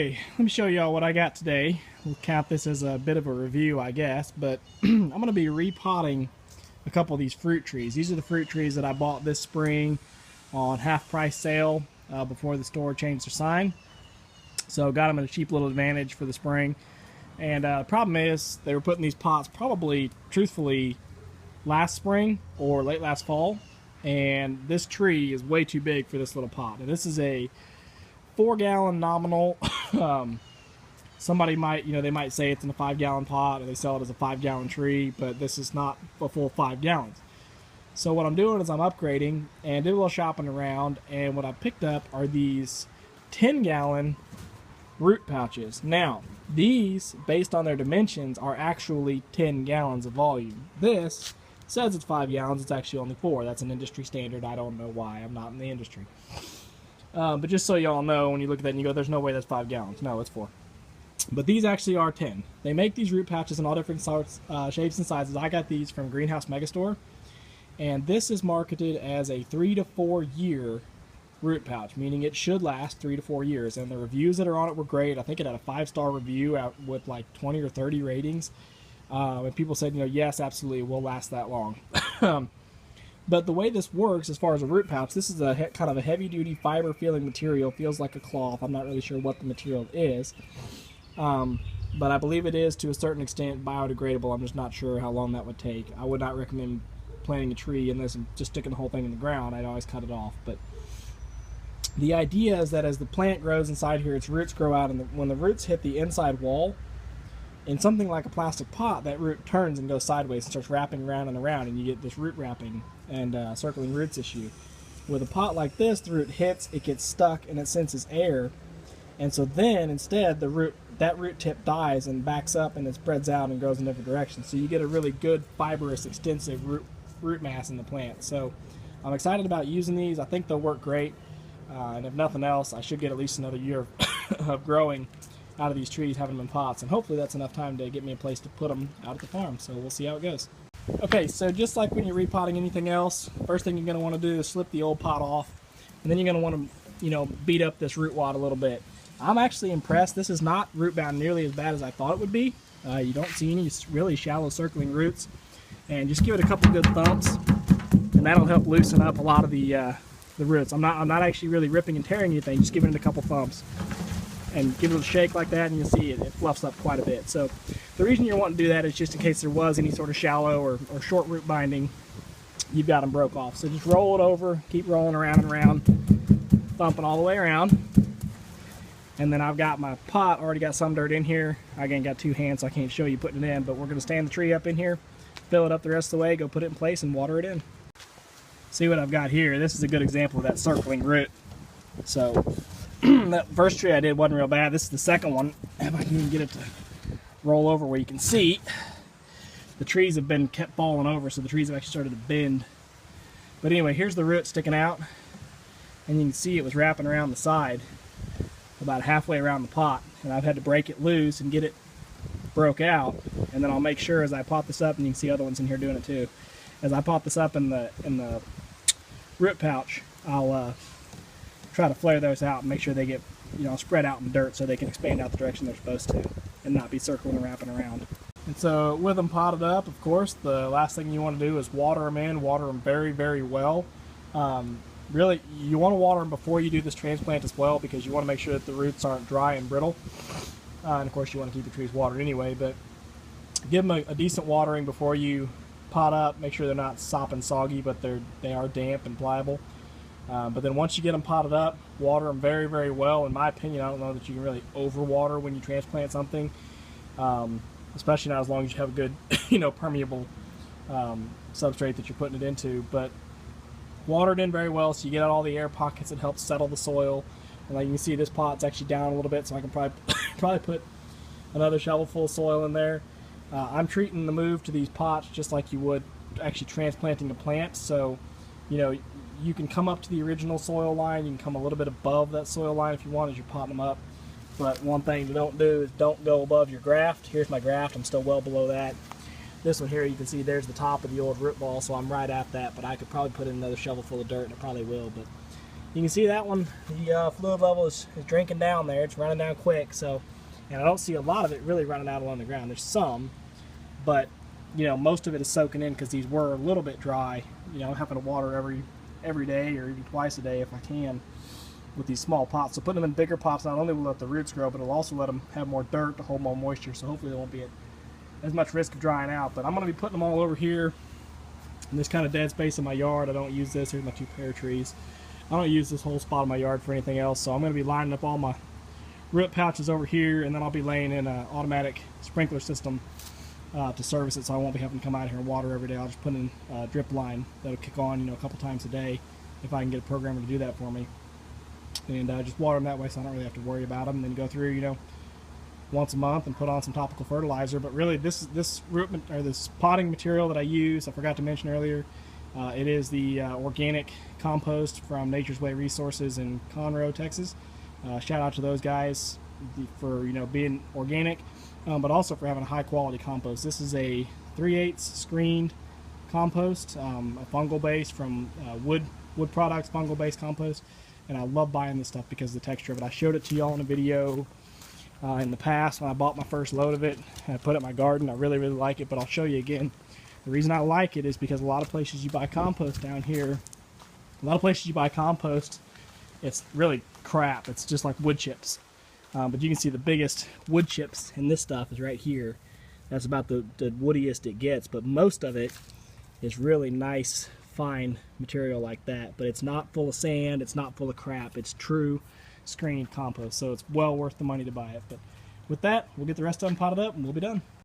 Okay, let me show y'all what I got today. We'll count this as a bit of a review, I guess, but I'm going to be repotting a couple of these fruit trees. These are the fruit trees that I bought this spring on half-price sale before the store changed their sign. So got them at a cheap little advantage for the spring. And the problem is they were put in these pots probably, truthfully, last spring or late last fall. And this tree is way too big for this little pot. And this is a 4-gallon nominal. Somebody might, they might say it's in a 5-gallon pot, or they sell it as a 5-gallon tree, but this is not a full 5 gallons. So what I'm doing is I'm upgrading and did a little shopping around, and what I picked up are these 10-gallon root pouches. Now, these, based on their dimensions, are actually 10 gallons of volume. This says it's 5 gallons, it's actually only 4. That's an industry standard. I don't know why. I'm not in the industry. But just so y'all know, when you look at that and you go, there's no way that's 5 gallons. No, it's 4. But these actually are 10. They make these root pouches in all different sorts, shapes and sizes. I got these from Greenhouse Megastore. And this is marketed as a 3 to 4 year root pouch, meaning it should last 3 to 4 years. And the reviews that are on it were great. I think it had a 5-star review out with like 20 or 30 ratings. And people said, yes, absolutely, it will last that long. But the way this works, as far as a root pouch, this is a kind of a heavy-duty fiber-feeling material. Feels like a cloth. I'm not really sure what the material is. But I believe it is, to a certain extent, biodegradable. I'm just not sure how long that would take. I would not recommend planting a tree in this and just sticking the whole thing in the ground. I'd always cut it off. But the idea is that as the plant grows inside here, its roots grow out, and when the roots hit the inside wall, in something like a plastic pot, that root turns and goes sideways and starts wrapping around and around, and you get this root wrapping and circling roots issue. With a pot like this, the root hits, it gets stuck, and it senses air, and so then instead that root tip dies and backs up, and it spreads out and grows in different directions. So you get a really good fibrous, extensive root mass in the plant. So I'm excited about using these. I think they'll work great, and if nothing else, I should get at least another year of growing out of these trees, having them in pots, and hopefully that's enough time to get me a place to put them out at the farm. So we'll see how it goes. Okay, so just like when you're repotting anything else, first thing you're going to want to do is slip the old pot off, and then you're going to want to beat up this root wad a little bit. I'm actually impressed. This is not root bound nearly as bad as I thought it would be. You don't see any really shallow circling roots, and just give it a couple good thumps, and that'll help loosen up a lot of the roots. I'm not actually really ripping and tearing anything, just giving it a couple thumps. And give it a shake like that, and you'll see it fluffs up quite a bit. So the reason you're wanting to do that is just in case there was any sort of shallow or short root binding, you've got them broke off. So just roll it over, keep rolling around and around, thumping all the way around. And then I've got my pot, already got some dirt in here. I again got 2 hands, so I can't show you putting it in, but we're going to stand the tree up in here, fill it up the rest of the way, go put it in place, and water it in. See what I've got here? This is a good example of that circling root. So that first tree I did wasn't real bad. This is the second one. If I can even get it to roll over where you can see, the trees have been kept falling over, so the trees have actually started to bend. But anyway, here's the root sticking out, and you can see it was wrapping around the side about halfway around the pot, and I've had to break it loose and get it broke out. And then I'll make sure as I pot this up, and you can see other ones in here doing it too, as I pot this up in the root pouch, I'll try to flare those out and make sure they get spread out in the dirt so they can expand out the direction they're supposed to and not be circling and wrapping around. And so with them potted up, of course, the last thing you want to do is water them very, very well. Really, you want to water them before you do this transplant as well, because you want to make sure that the roots aren't dry and brittle. And of course you want to keep the trees watered anyway, but give them a decent watering before you pot up. Make sure they're not sopping soggy, but they are damp and pliable. But then once you get them potted up, water them very, very well. In my opinion, I don't know that you can really overwater when you transplant something, especially not as long as you have a good, permeable substrate that you're putting it into. But water it in very well so you get out all the air pockets. It helps settle the soil. And like you can see, this pot's actually down a little bit, so I can probably put another shovel full of soil in there. I'm treating the move to these pots just like you would actually transplanting a plant. So, you can come up to the original soil line. You can come a little bit above that soil line if you want as you're potting them up. But one thing to don't do is don't go above your graft. Here's my graft. I'm still well below that. This one here, you can see there's the top of the old root ball, so I'm right at that. But I could probably put in another shovel full of dirt, and it probably will. But You can see that one, the fluid level is drinking down there. It's running down quick, so, and I don't see a lot of it really running out along the ground. There's some, but you know, most of it is soaking in because these were a little bit dry. You know, having to water every day or even twice a day if I can with these small pots. So putting them in bigger pots not only will let the roots grow, but it'll also let them have more dirt to hold more moisture. So hopefully there won't be as much risk of drying out. But I'm going to be putting them all over here in this kind of dead space in my yard. I don't use this. Here's my 2 pear trees. I don't use this whole spot of my yard for anything else. So I'm going to be lining up all my root pouches over here, and then I'll be laying in an automatic sprinkler system to service it, so I won't be having to come out here and water every day. I'll just put in a drip line that'll kick on, you know, a couple times a day if I can get a programmer to do that for me, and just water them that way, so I don't really have to worry about them. And then go through, you know, once a month and put on some topical fertilizer. But really, this potting material that I use, I forgot to mention earlier, it is the organic compost from Nature's Way Resources in Conroe, Texas. Shout out to those guys for, you know, being organic. But also for having a high quality compost. This is a 3/8 screened compost, a fungal base from wood products, fungal based compost, and I love buying this stuff because of the texture of it. I showed it to y'all in a video in the past when I bought my first load of it and I put it in my garden. I really like it, but I'll show you again. The reason I like it is because a lot of places you buy compost down here, it's really crap. It's just like wood chips. But you can see the biggest wood chips in this stuff is right here. That's about the woodiest it gets, but most of it is really nice, fine material like that. But it's not full of sand, it's not full of crap. It's true screened compost, so it's well worth the money to buy it. But with that, we'll get the rest of them potted up and we'll be done.